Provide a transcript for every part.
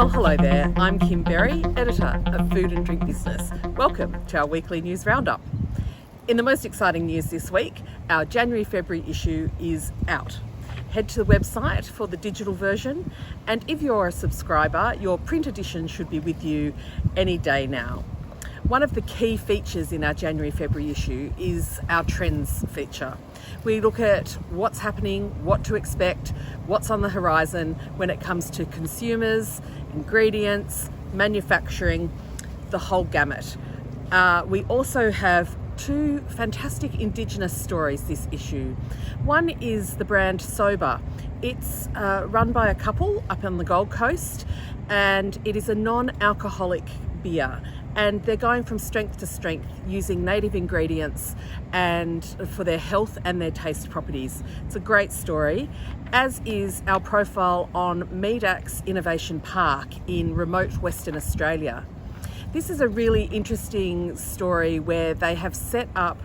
Well, hello there. I'm Kim Berry, editor of Food and Drink Business. Welcome to our weekly news roundup. In the most exciting news this week, our January-February issue is out. Head to the website for the digital version, and if you're a subscriber, your print edition should be with you any day now. One of the key features in our January-February issue is our trends feature. We look at what's happening, what to expect, what's on the horizon when it comes to consumers, ingredients, manufacturing, the whole gamut. We also have two fantastic Indigenous stories this issue. One is the brand Sober. It's run by a couple up on the Gold Coast, and it is a non-alcoholic beer. And they're going from strength to strength using native ingredients and for their health and their taste properties. It's a great story, as is our profile on Medax Innovation Park in remote Western Australia. This is a really interesting story where they have set up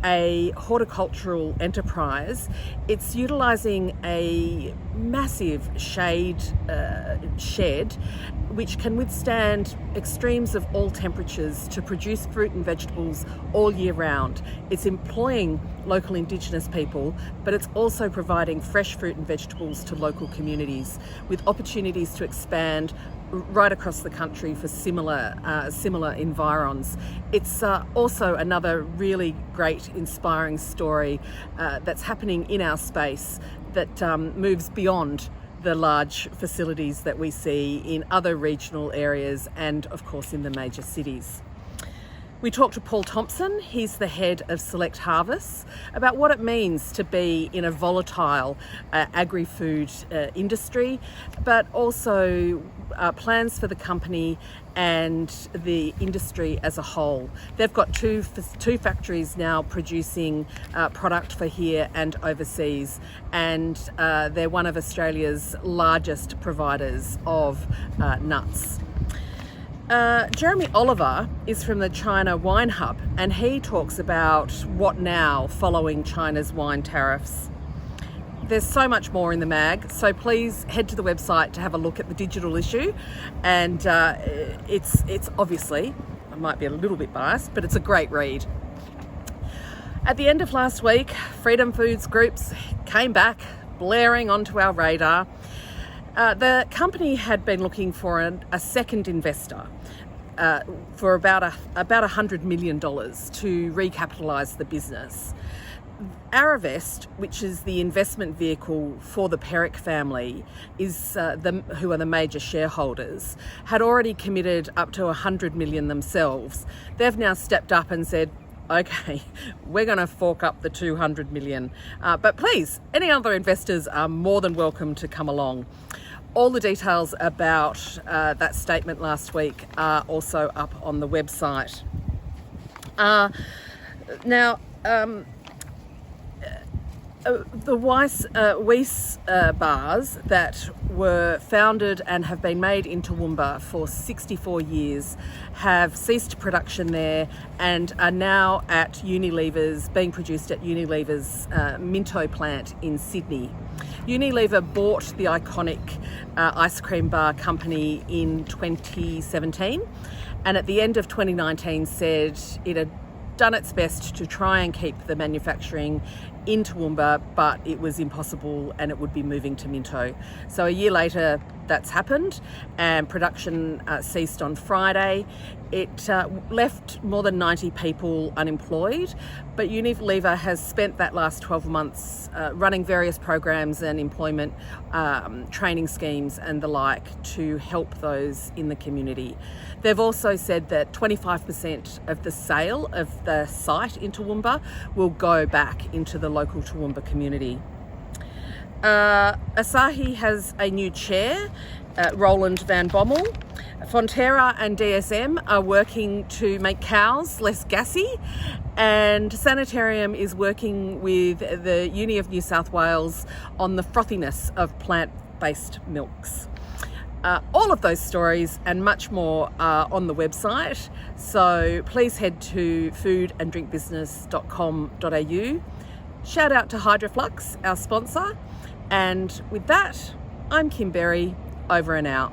a horticultural enterprise. It's utilising a massive shade shed which can withstand extremes of all temperatures to produce fruit and vegetables all year round. It's employing local Indigenous people, but it's also providing fresh fruit and vegetables to local communities with opportunities to expand right across the country for similar environs. It's also another really great, inspiring story that's happening in our space that moves beyond the large facilities that we see in other regional areas and, of course, in the major cities. We talked to Paul Thompson, he's the head of Select Harvests, about what it means to be in a volatile agri-food industry, but also plans for the company and the industry as a whole. They've got two factories now producing product for here and overseas, and they're one of Australia's largest providers of nuts. Jeremy Oliver is from the China Wine Hub, and he talks about what now following China's wine tariffs. There's so much more in the mag, so please head to the website to have a look at the digital issue. And it's obviously, I might be a little bit biased, but it's a great read. At the end of last week, Freedom Foods groups came back, blaring onto our radar. The company had been looking for a second investor for about $100 million to recapitalise the business. Aravest, which is the investment vehicle for the Perrick family, who are the major shareholders, had already committed up to $100 million themselves. They've now stepped up and said, okay, we're going to fork up the $200 million. But please, any other investors are more than welcome to come along. All the details about that statement last week are also up on the website. The Weis bars that were founded and have been made in Toowoomba for 64 years have ceased production there and are now being produced at Unilever's Minto plant in Sydney. Unilever bought the iconic ice cream bar company in 2017, and at the end of 2019 said it had done its best to try and keep the manufacturing in Toowoomba, but it was impossible and it would be moving to Minto. So a year later, that's happened, and production ceased on Friday. It left more than 90 people unemployed, but Unilever has spent that last 12 months running various programs and employment training schemes and the like to help those in the community. They've also said that 25% of the sale of the site in Toowoomba will go back into the local Toowoomba community. Asahi has a new chair, Roland van Bommel. Fonterra and DSM are working to make cows less gassy, and Sanitarium is working with the Uni of New South Wales on the frothiness of plant-based milks. All of those stories and much more are on the website, so please head to foodanddrinkbusiness.com.au. Shout out to Hydroflux, our sponsor, and with that, I'm Kim Berry, over and out.